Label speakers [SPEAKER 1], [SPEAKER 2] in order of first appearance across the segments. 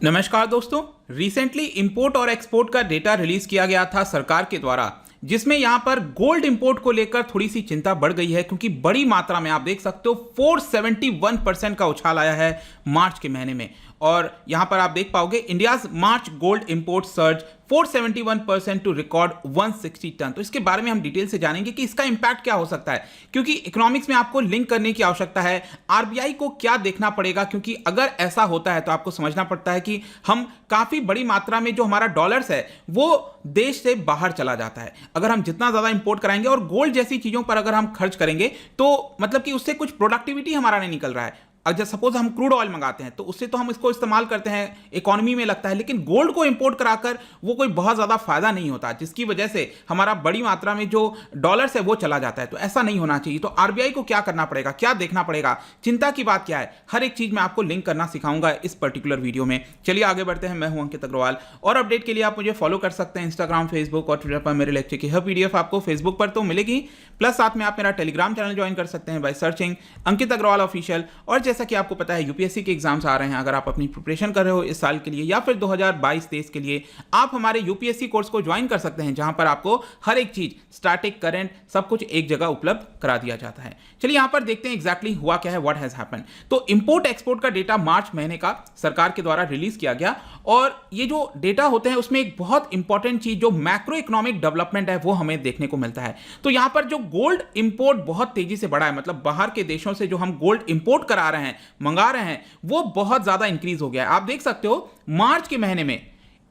[SPEAKER 1] नमस्कार दोस्तों। Recently import और एक्सपोर्ट का डेटा रिलीज किया गया था सरकार के द्वारा, जिसमें यहां पर गोल्ड इंपोर्ट को लेकर थोड़ी सी चिंता बढ़ गई है, क्योंकि बड़ी मात्रा में आप देख सकते हो 471% का उछाल आया है मार्च के महीने में। और यहां पर आप देख पाओगे India's March gold import surge 471% to record 160 tonne. तो इसके बारे में हम डिटेल से जानेंगे कि इसका इंपैक्ट क्या हो सकता है, क्योंकि इकोनॉमिक्स में आपको लिंक करने की आवश्यकता है। आरबीआई को क्या देखना पड़ेगा, क्योंकि अगर ऐसा होता है तो आपको समझना पड़ता है कि हम काफी बड़ी मात्रा में जो हमारा डॉलर्स है वो देश से बाहर चला जाता है। अगर हम जितना ज्यादा इंपोर्ट कराएंगे और गोल्ड जैसी चीजों पर अगर हम खर्च करेंगे तो मतलब कि उससे कुछ प्रोडक्टिविटी हमारा नहीं निकल रहा है। अगर सपोज हम क्रूड ऑयल मंगाते हैं तो उससे तो हम इसको इस्तेमाल करते हैं, इकोनॉमी में लगता है, लेकिन गोल्ड को इंपोर्ट कराकर वो कोई बहुत ज्यादा फायदा नहीं होता, जिसकी वजह से हमारा बड़ी मात्रा में जो डॉलर्स है वो चला जाता है। तो ऐसा नहीं होना चाहिए। तो आरबीआई को क्या करना पड़ेगा, क्या देखना पड़ेगा, चिंता की बात क्या है, हर एक चीज मैं आपको लिंक करना सिखाऊंगा इस पर्टिकुलर वीडियो में। चलिए आगे बढ़ते हैं। मैं हूं अंकित अग्रवाल और अपडेट के लिए आप मुझे फॉलो कर सकते हैं इंस्टाग्राम, फेसबुक और ट्विटर पर। मेरे लेक्चर की हर पीडीएफ आपको फेसबुक पर तो मिलेगी, प्लस साथ में आप मेरा टेलीग्राम चैनल ज्वाइन कर सकते हैं by searching Ankit Agarwal official. और जैसा कि आपको पता है यूपीएससी के एग्जाम्स आ रहे हैं, अगर आप अपनी प्रिपरेशन कर रहे हो इस साल के लिए या फिर 2022-23 के लिए, आप हमारे यूपीएससी कोर्स को ज्वाइन कर सकते हैं, जहां पर आपको हर एक चीज स्टैटिक, करंट सब कुछ एक जगह उपलब्ध करा दिया जाता है। चलिए यहां पर देखते हैं एग्जैक्टली हुआ क्या है, व्हाट हैज हैपेंड। तो इंपोर्ट एक्सपोर्ट का डेटा मार्च महीने का सरकार के द्वारा रिलीज किया गया, और ये जो डेटा होते हैं उसमें एक बहुत इंपॉर्टेंट चीज जो मैक्रो इकोनॉमिक डेवलपमेंट है वो हमें देखने को मिलता है। तो यहां पर जो गोल्ड इंपोर्ट बहुत तेजी से बढ़ा है, मतलब बाहर के देशों से जो हम गोल्ड इंपोर्ट करा रहे हैं, मंगा रहे हैं, वो बहुत ज्यादा इंक्रीज हो गया है। आप देख सकते हो मार्च के महीने में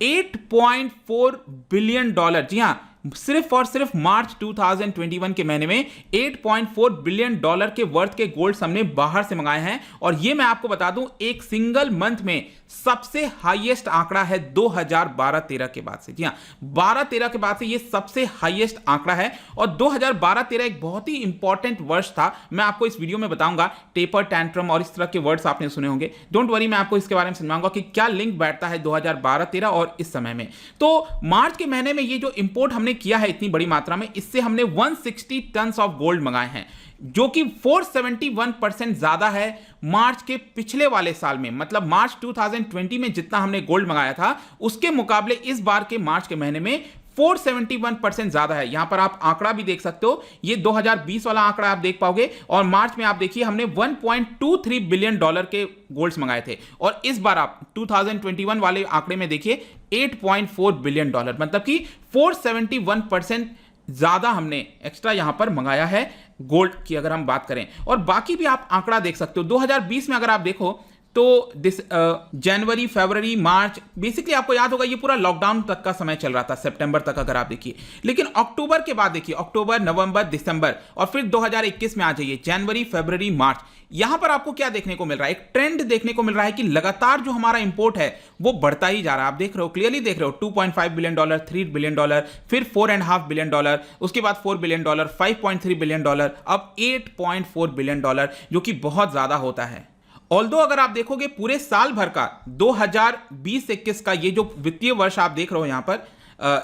[SPEAKER 1] 8.4 बिलियन डॉलर, जी हां, सिर्फ और सिर्फ मार्च 2021 के महीने में 8.4 बिलियन डॉलर के वर्थ के गोल्ड हमने बाहर से मंगाए हैं। और ये मैं आपको बता दूं एक सिंगल मंथ में सबसे हाईएस्ट आंकड़ा है 2012-13 के बाद से। जी हां, 12-13 के बाद से ये सबसे हाईएस्ट आंकड़ा है। और 2012-13 एक बहुत ही इंपॉर्टेंट वर्ष था, मैं आपको इस वीडियो में बताऊंगा। टेपर, टैंट्रम और इस तरह के वर्ड्स आपने सुने होंगे, डोंट वरी, मैं आपको इसके बारे में समझाऊंगा कि क्या लिंक बैठता है 2012-13 और इस समय में। तो मार्च के महीने में ये जो इंपोर्ट हमने किया है इतनी बड़ी मात्रा में, इससे हमने 160 टन ऑफ गोल्ड मंगाए हैं, जो कि 471% ज्यादा है मार्च के पिछले वाले साल में। मतलब मार्च 2020 में जितना हमने गोल्ड मंगाया था उसके मुकाबले इस बार के मार्च के महीने में 471% ज्यादा है। यहां पर आप आंकड़ा भी देख सकते हो, ये 2020 वाला आंकड़ा आप देख पाओगे। और मार्च में आप देखिए हमने 1.23 बिलियन डॉलर के गोल्ड्स मंगाए थे, और इस बार आप 2021 वाले आंकड़े में देखिए 8.4 बिलियन डॉलर, मतलब कि 471% ज्यादा हमने एक्स्ट्रा यहां पर मंगाया है गोल्ड की अगर हम बात करें। और बाकी भी आप आंकड़ा देख सकते हो। 2020 में अगर आप देखो तो जनवरी, फरवरी, मार्च, बेसिकली आपको याद होगा ये पूरा लॉकडाउन तक का समय चल रहा था, सितंबर तक अगर आप देखिए। लेकिन अक्टूबर के बाद देखिए, अक्टूबर, नवंबर, दिसंबर, और फिर 2021 में आ जाइए, जनवरी, फरवरी, मार्च, यहां पर आपको क्या देखने को मिल रहा है, एक ट्रेंड देखने को मिल रहा है कि लगातार जो हमारा इंपोर्ट है वो बढ़ता ही जा रहा है। आप देख रहे हो, क्लियरली देख रहे हो, 2.5 बिलियन डॉलर, 3 बिलियन डॉलर, फिर 4.5 बिलियन डॉलर, उसके बाद 4 बिलियन डॉलर, 5.3 बिलियन डॉलर, अब 8.4 बिलियन डॉलर, जो कि बहुत ज्यादा होता है। ऑल्दो अगर आप देखोगे पूरे साल भर का 2020-21 का ये जो वित्तीय वर्ष आप देख रहे हो यहां पर,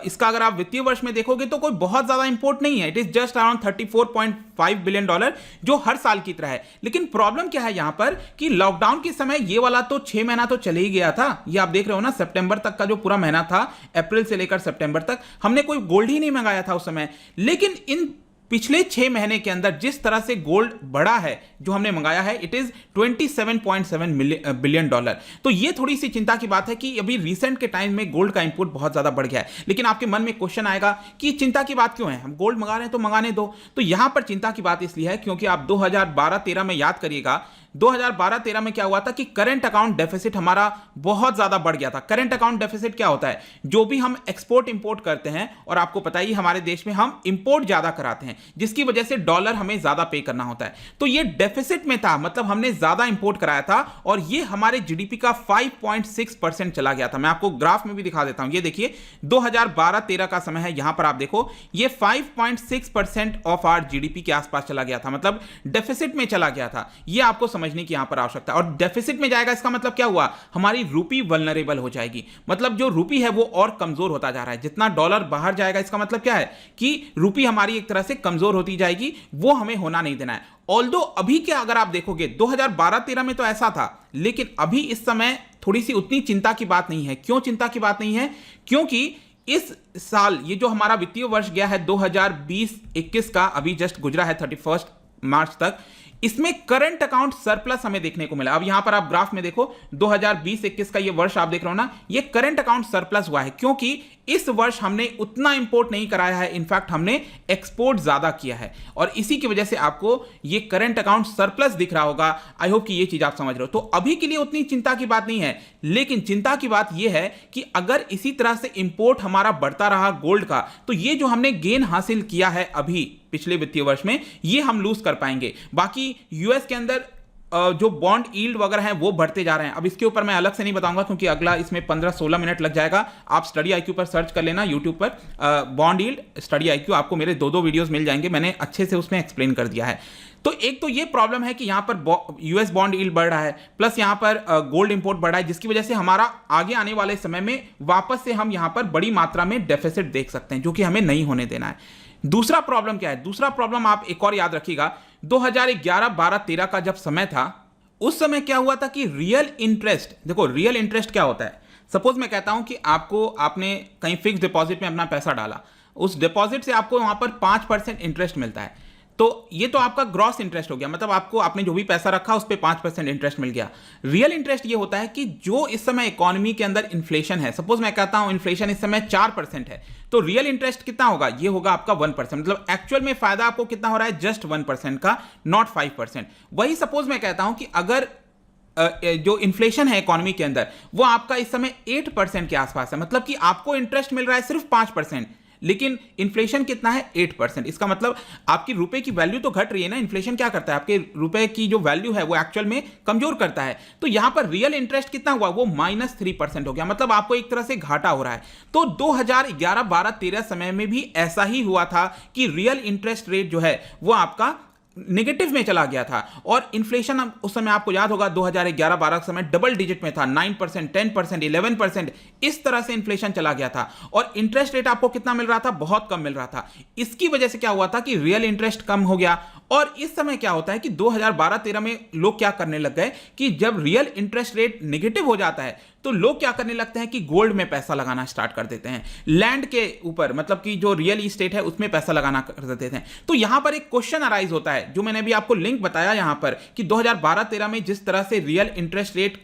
[SPEAKER 1] इसका अगर आप वित्तीय वर्ष में देखोगे तो कोई बहुत ज्यादा इंपोर्ट नहीं है। It is just around 34.5 billion dollar, जो हर साल की तरह है। लेकिन प्रॉब्लम क्या है यहां पर कि लॉकडाउन के समय ये वाला तो 6 महीना तो चले ही गया था। ये आप देख रहे हो ना, सितंबर तक का जो पूरा महीना था, अप्रैल से लेकर सितंबर तक हमने कोई गोल्ड ही नहीं मंगाया था उस समय। लेकिन इन पिछले 6 महीने के अंदर जिस तरह से गोल्ड बढ़ा है जो हमने मंगाया है, इट इज 27.7 बिलियन डॉलर। तो ये थोड़ी सी चिंता की बात है कि अभी रिसेंट के टाइम में गोल्ड का इंपोर्ट बहुत ज्यादा बढ़ गया है। लेकिन आपके मन में क्वेश्चन आएगा कि चिंता की बात क्यों है, हम गोल्ड मंगा रहे हैं तो मंगाने दो। तो यहां पर चिंता की बात इसलिए है क्योंकि आप 2012-13 में याद करिएगा, 2012-13 में क्या हुआ था कि करंट अकाउंट डेफिसिट हमारा बहुत ज्यादा बढ़ गया था। करंट अकाउंट डेफिसिट क्या होता है, जो भी हम एक्सपोर्ट इंपोर्ट करते हैं, और आपको पता ही हमारे देश में हम इंपोर्ट ज्यादा कराते हैं, जिसकी वजह से डॉलर हमें ज्यादा पे करना होता है। तो ये डेफिसिट में था, मतलब हमने ज्यादा इंपोर्ट कराया था, और ये हमारे जीडीपी का 5.6% चला गया था। मैं आपको ग्राफ में भी दिखा देता हूं, ये देखिए 2012-13 का समय है, यहां पर आप देखो ये 5.6% ऑफ आवर जीडीपी के आसपास चला गया था, मतलब डेफिसिट में चला गया था। ये आपको समझने की यहां पर आवश्यकता है। और डेफिसिट में जाएगा इसका मतलब क्या हुआ, हमारी रूपी वल्नरेबल हो जाएगी, मतलब जो रूपी है वो और कमजोर होता जा रहा है। जितना डॉलर बाहर जाएगा इसका मतलब क्या है कि रूपी हमारी एक तरह से कमजोर होती जाएगी, वो हमें होना नहीं देना है। ऑल्दो अभी के अगर आप देखोगे 2012-13 में तो ऐसा था, लेकिन अभी इस समय थोड़ी सी उतनी चिंता की बात नहीं है। क्यों चिंता की बात नहीं है? क्योंकि इस साल ये जो हमारा वित्तीय वर्ष गया है 2020-21 का, अभी जस्ट गुजरा है 31 मार्च तक, इसमें करंट अकाउंट सरप्लस हमें देखने को मिला। अब यहां पर आप ग्राफ में देखो 2020-21 का ये वर्ष आप देख रहे हो ना, ये करंट अकाउंट सरप्लस हुआ है क्योंकि इस वर्ष हमने उतना इंपोर्ट नहीं कराया है, इनफैक्ट हमने एक्सपोर्ट ज्यादा किया है और इसी की वजह से आपको ये करंट अकाउंट सरप्लस दिख रहा होगा। आई होप कि ये चीज आप समझ रहे हो। तो अभी के लिए उतनी चिंता की बात नहीं है, लेकिन चिंता की बात यह है कि अगर इसी तरह से इंपोर्ट हमारा बढ़ता रहा गोल्ड का, तो ये जो हमने गेन हासिल किया है अभी पिछले वित्तीय वर्ष में, ये हम लूज कर पाएंगे। बाकी यूएस के अंदर जो बॉन्ड यील्ड वगैरह हैं वो बढ़ते जा रहे हैं। अब इसके ऊपर मैं अलग से नहीं बताऊंगा क्योंकि अगला इसमें 15-16 मिनट लग जाएगा। आप स्टडी आईक्यू पर सर्च कर लेना यूट्यूब पर, बॉन्ड यील्ड स्टडी आईक्यू, आपको मेरे 2 वीडियोस मिल जाएंगे, मैंने अच्छे से उसमें एक्सप्लेन कर दिया है। तो एक तो ये प्रॉब्लम है कि यहां पर यूएस बॉन्ड यील्ड बढ़ रहा है, प्लस यहां पर गोल्ड इंपोर्ट बढ़ रहा है, जिसकी वजह से हमारा आगे आने वाले समय में वापस से हम यहां पर बड़ी मात्रा में डेफिसिट देख सकते हैं, जो कि हमें नहीं होने देना है। दूसरा प्रॉब्लम क्या है? दूसरा प्रॉब्लम आप एक और याद रखिएगा, 2011-12-13 का जब समय था, उस समय क्या हुआ था कि रियल इंटरेस्ट, देखो रियल इंटरेस्ट क्या होता है। सपोज मैं कहता हूं कि आपने कहीं फिक्स डिपॉजिट में अपना पैसा डाला, उस डिपॉजिट से आपको वहां पर 5% इंटरेस्ट मिलता है, तो ये तो आपका ग्रॉस इंटरेस्ट हो गया, मतलब आपने जो भी पैसा रखा उस पर 5% इंटरेस्ट मिल गया। रियल इंटरेस्ट ये होता है कि जो इस समय इकोनॉमी के अंदर इन्फ्लेशन है, सपोज मैं कहता हूं इन्फ्लेशन इस समय 4% है, तो रियल इंटरेस्ट कितना होगा? ये होगा आपका 1%, मतलब एक्चुअल में फायदा आपको कितना हो रहा है? जस्ट 1% का, नॉट 5%। वही सपोज मैं कहता हूं कि अगर जो इन्फ्लेशन है इकोनॉमी के अंदर वो आपका इस समय 8% के आसपास है, मतलब कि आपको इंटरेस्ट मिल रहा है सिर्फ 5%, लेकिन इन्फ्लेशन कितना है? 8%। इसका मतलब आपकी रुपए की वैल्यू तो घट रही है ना। इन्फ्लेशन क्या करता है? आपके रुपए की जो वैल्यू है वो एक्चुअल में कमजोर करता है। तो यहां पर रियल इंटरेस्ट कितना हुआ? वो -3% हो गया, मतलब आपको एक तरह से घाटा हो रहा है। तो 2011-12-13 समय में भी ऐसा ही हुआ था कि रियल इंटरेस्ट रेट जो है वो आपका नेगेटिव में चला गया था और इन्फ्लेशन उस समय आपको याद होगा 2011-12 के समय डबल डिजिट में था, 9%, 10%, 11%, इस तरह से इन्फ्लेशन चला गया था और इंटरेस्ट रेट आपको कितना मिल रहा था? बहुत कम मिल रहा था। इसकी वजह से क्या हुआ था कि रियल इंटरेस्ट कम हो गया। और इस समय क्या होता है कि 2012-13 में लोग क्या करने लग गए कि जब रियल इंटरेस्ट रेट नेगेटिव हो जाता है तो लोग क्या करने लगते हैं कि गोल्ड में पैसा लगाना स्टार्ट कर देते हैं, लैंड के ऊपर, मतलब कि जो रियल इस्टेट है उसमें पैसा लगाना कर देते हैं। तो यहां पर एक क्वेश्चन अराइज होता है, जो मैंने अभी आपको लिंक बताया यहां पर, कि 2012-13 में जिस तरह से रियल इंटरेस्ट रेट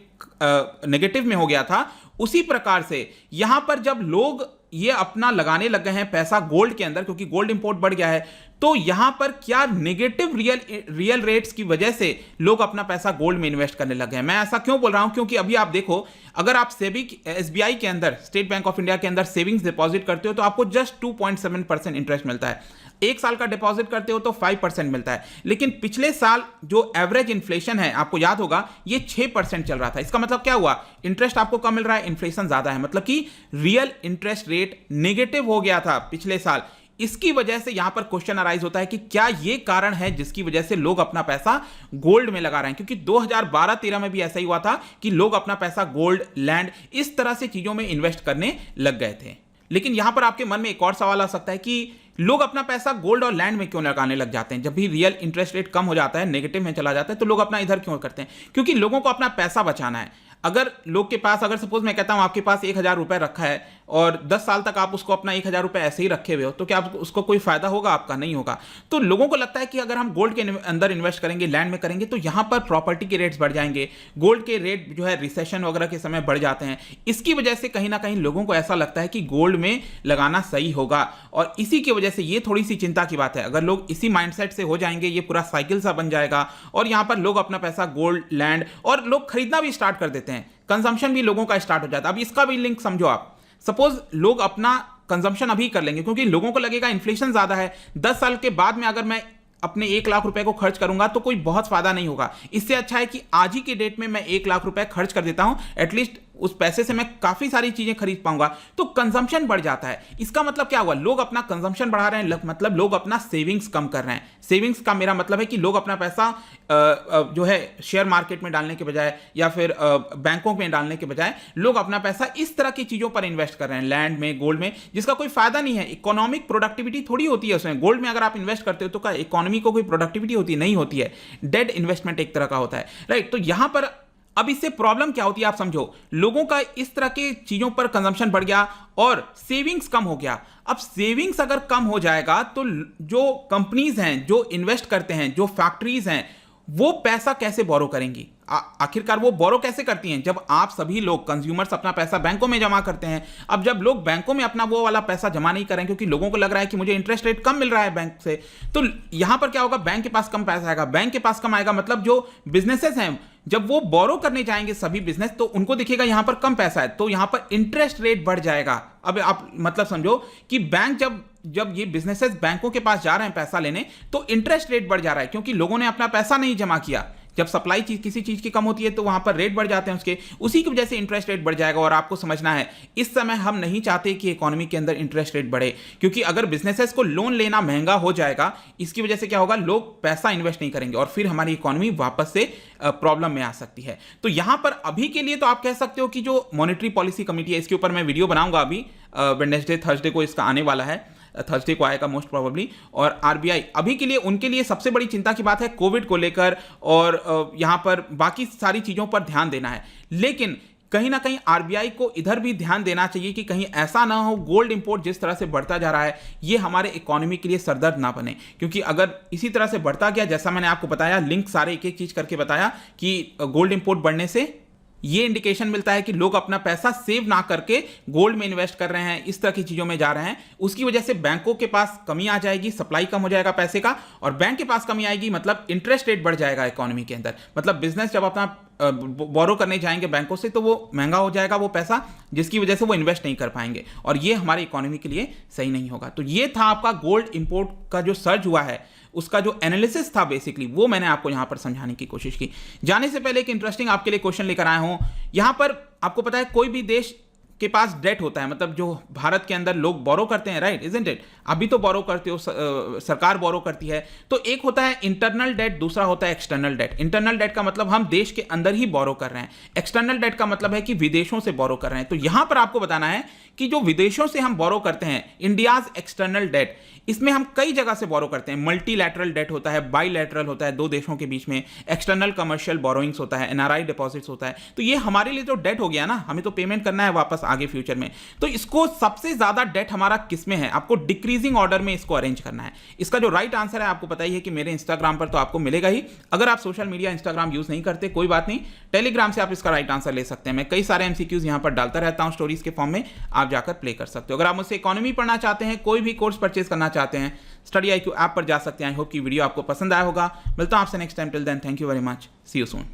[SPEAKER 1] नेगेटिव में हो गया था, उसी प्रकार से यहां पर जब लोग ये अपना लगाने लग गए हैं पैसा गोल्ड के अंदर, क्योंकि गोल्ड इंपोर्ट बढ़ गया है, तो यहां पर क्या नेगेटिव रियल रेट्स की वजह से लोग अपना पैसा गोल्ड में इन्वेस्ट करने लगे हैं। मैं ऐसा क्यों बोल रहा हूं? क्योंकि अभी आप देखो, अगर आप एसबीआई के अंदर, स्टेट बैंक ऑफ इंडिया के अंदर सेविंग्स डिपॉजिट करते हो तो आपको जस्ट 2.7% इंटरेस्ट मिलता है। एक साल का डिपॉजिट करते हो तो 5% मिलता है। लेकिन पिछले साल जो एवरेज इन्फ्लेशन है, आपको याद होगा, ये 6% चल रहा था। इसका मतलब क्या हुआ? इंटरेस्ट आपको कम मिल रहा है, इन्फ्लेशन ज्यादा है, मतलब कि रियल इंटरेस्ट रेट नेगेटिव हो गया था पिछले साल। इसकी वजह से यहां पर क्वेश्चन अराइज होता है कि क्या यह कारण है जिसकी वजह से लोग अपना पैसा गोल्ड में लगा रहे हैं? क्योंकि 2012-13 में भी ऐसा ही हुआ था कि लोग अपना पैसा गोल्ड, लैंड, इस तरह से चीजों में इन्वेस्ट करने लग गए थे। लेकिन यहां पर आपके मन में एक और सवाल आ सकता है कि लोग अपना पैसा गोल्ड और लैंड में क्यों लगाने लग जाते हैं? जब भी रियल इंटरेस्ट रेट कम हो जाता है, नेगेटिव में चला जाता है, तो लोग अपना इधर क्यों करते हैं? क्योंकि लोगों को अपना पैसा बचाना है। अगर लोग के पास, अगर सपोज मैं कहता हूं आपके पास 1000 रुपए रखा है और 10 साल तक आप उसको अपना 1000 रुपए ऐसे ही रखे हुए हो, तो क्या उसको कोई फायदा होगा? आपका नहीं होगा। तो लोगों को लगता है कि अगर हम गोल्ड के अंदर इन्वेस्ट करेंगे, लैंड में करेंगे, तो यहां पर प्रॉपर्टी के रेट्स बढ़ जाएंगे, गोल्ड के रेट जो है रिसेशन वगैरह के समय बढ़ जाते हैं। इसकी वजह से कहीं ना कहीं लोगों को ऐसा लगता है कि गोल्ड में लगाना सही होगा और इसी की वजह से ये थोड़ी सी चिंता की बात है। अगर लोग इसी माइंडसेट से हो जाएंगे, ये पूरा साइकिल सा बन जाएगा और यहां पर लोग अपना पैसा गोल्ड, लैंड, और लोग खरीदना भी स्टार्ट कर देते हैं, कंजम्पशन भी लोगों का स्टार्ट हो जाता है। अब इसका भी लिंक समझो आप, सपोज लोग अपना कंजम्पशन अभी कर लेंगे क्योंकि लोगों को लगेगा इन्फ्लेशन ज्यादा है, 10 साल के बाद में अगर मैं अपने 1 लाख रुपए को खर्च करूंगा तो कोई बहुत फायदा नहीं होगा। इससे अच्छा है कि आज ही के डेट में मैं 1 लाख रुपए खर्च कर देता हूं, एटलीस्ट उस पैसे से मैं काफी सारी चीजें खरीद पाऊंगा, तो कंजम्पशन बढ़ जाता है। इसका मतलब क्या हुआ, लोग अपना कंजम्पशन बढ़ा रहे हैं, मतलब लोग अपना सेविंग्स कम कर रहे हैं। सेविंग्स का मेरा मतलब है कि लोग अपना पैसा जो है शेयर मार्केट में डालने के बजाय या फिर बैंकों में डालने के बजाय लोग अपना पैसा इस तरह की चीजों पर इन्वेस्ट कर रहे हैं, लैंड में, गोल्ड में, जिसका कोई फायदा नहीं है। इकोनॉमिक प्रोडक्टिविटी थोड़ी होती है उसमें। गोल्ड में अगर आप इन्वेस्ट करते हो तो क्या इकोनॉमी को कोई प्रोडक्टिविटी होती है? नहीं होती है। डेड इन्वेस्टमेंट एक तरह का होता है, राइट। तो यहां पर अब इससे प्रॉब्लम क्या होती है आप समझो, लोगों का इस तरह के चीजों पर कंजम्पशन बढ़ गया और सेविंग्स कम हो गया। अब सेविंग्स अगर कम हो जाएगा तो जो कंपनीज हैं, जो इन्वेस्ट करते हैं, जो फैक्ट्रीज हैं, वो पैसा कैसे बोरो करेंगी? आखिरकार वो बोरो कैसे करती हैं? जब आप सभी लोग कंज्यूमर्स अपना पैसा बैंकों में जमा करते हैं। अब जब लोग बैंकों में अपना वो वाला पैसा जमा नहीं करें क्योंकि लोगों को लग रहा है कि मुझे इंटरेस्ट रेट कम मिल रहा है बैंक से, तो यहां पर क्या होगा, बैंक के पास कम पैसा आएगा। बैंक के पास कम आएगा मतलब जो बिजनेसेस हैं, जब वो बोरो करने जाएंगे सभी बिजनेस, तो उनको दिखेगा यहां पर कम पैसा है, तो यहां पर इंटरेस्ट रेट बढ़ जाएगा। अब आप मतलब समझो कि बैंक जब ये बिजनेसेस बैंकों के पास जा रहे हैं पैसा लेने, तो इंटरेस्ट रेट बढ़ जा रहा है क्योंकि लोगों ने अपना पैसा नहीं जमा किया। जब सप्लाई किसी चीज की कम होती है तो वहां पर रेट बढ़ जाते हैं उसके, उसी की वजह से इंटरेस्ट रेट बढ़ जाएगा। और आपको समझना है, इस समय हम नहीं चाहते कि इकोनॉमी के अंदर इंटरेस्ट रेट बढ़े, क्योंकि अगर बिजनेसेस को लोन लेना महंगा हो जाएगा, इसकी वजह से क्या होगा, लोग पैसा इन्वेस्ट नहीं करेंगे और फिर हमारी इकोनॉमी वापस से प्रॉब्लम में आ सकती है। तो यहां पर अभी के लिए तो आप कह सकते हो कि जो मॉनेटरी पॉलिसी कमेटी है, इसके ऊपर मैं वीडियो बनाऊंगा, अभी वेडनेसडे थर्सडे को इसका आने वाला है, थर्सडे को आएगा मोस्ट प्रोबेबली। और आरबीआई अभी के लिए, उनके लिए सबसे बड़ी चिंता की बात है कोविड को लेकर, और यहां पर बाकी सारी चीजों पर ध्यान देना है। लेकिन कहीं ना कहीं आरबीआई को इधर भी ध्यान देना चाहिए कि कहीं ऐसा ना हो गोल्ड इंपोर्ट जिस तरह से बढ़ता जा रहा है, ये हमारे इकोनॉमी के लिए सरदर्द ना बने। क्योंकि अगर इसी तरह से बढ़ता गया, जैसा मैंने आपको बताया, लिंक सारे एक एक चीज करके बताया कि गोल्ड इंपोर्ट बढ़ने से ये इंडिकेशन मिलता है कि लोग अपना पैसा सेव ना करके गोल्ड में इन्वेस्ट कर रहे हैं, इस तरह की चीजों में जा रहे हैं। उसकी वजह से बैंकों के पास कमी आ जाएगी, सप्लाई कम हो जाएगा पैसे का, और बैंक के पास कमी आएगी मतलब इंटरेस्ट रेट बढ़ जाएगा इकोनॉमी के अंदर। मतलब बिजनेस जब अपना बोरो करने जाएंगे बैंकों से तो वो महंगा हो जाएगा वो पैसा, जिसकी वजह से वो इन्वेस्ट नहीं कर पाएंगे, और ये हमारी इकोनॉमी के लिए सही नहीं होगा। तो ये था आपका गोल्ड इंपोर्ट का जो सर्ज हुआ है, उसका जो एनालिसिस था बेसिकली, वो मैंने आपको यहां पर समझाने की कोशिश की। जाने से पहले एक इंटरेस्टिंग आपके लिए क्वेश्चन लेकर आया हूं। यहां पर आपको पता है कोई भी देश के पास डेट होता है, मतलब जो भारत के अंदर लोग बोरो करते हैं, राइट, इजंट इट? अभी तो बोरो करते हो, सरकार बोरो करती है। तो एक होता है इंटरनल डेट, दूसरा होता है एक्सटर्नल डेट। इंटरनल डेट का मतलब हम देश के अंदर ही बोरो कर रहे हैं, एक्सटर्नल डेट का मतलब है कि विदेशों से बोरो कर रहे हैं। तो यहां पर आपको बताना है कि जो विदेशों से हम बोरो करते हैं, इंडियाज एक्सटर्नल डेट, इसमें हम कई जगह से बोरो करते हैं। मल्टीलैटरल डेट होता है, बाईलैटरल होता है, दो देशों के बीच में, एक्सटर्नल कमर्शियल बोरोइंग्स होता है, एनआरआई डिपॉजिट्स होता है। तो ये हमारे लिए तो डेट हो गया ना, हमें तो पेमेंट करना है वापस आगे फ्यूचर में। तो इसको सबसे ज्यादा डेट हमारा किसमें है, आपको डिक्रीजिंग ऑर्डर में इसको अरेंज करना है। इसका जो राइट आंसर है आपको पता ही है कि मेरे इंस्टाग्राम पर तो आपको मिलेगा ही। अगर आप सोशल मीडिया इंस्टाग्राम यूज नहीं करते कोई बात नहीं, टेलीग्राम से आप इसका राइट आंसर ले सकते हैं। मैं कई सारे एमसीक्यूज यहां पर डालता रहता हूं स्टोरीज के फॉर्म में, आप जाकर प्ले कर सकते हो। अगर आप मुझसे इकोनॉमी पढ़ना चाहते हैं, कोई भी कोर्स परचेज करना चाहते हैं, स्टडी IQ ऐप पर जा सकते हैं। आई होप कि वीडियो आपको पसंद आया होगा। मिलता हूं आपसे next time, till then thank you very much, see you soon.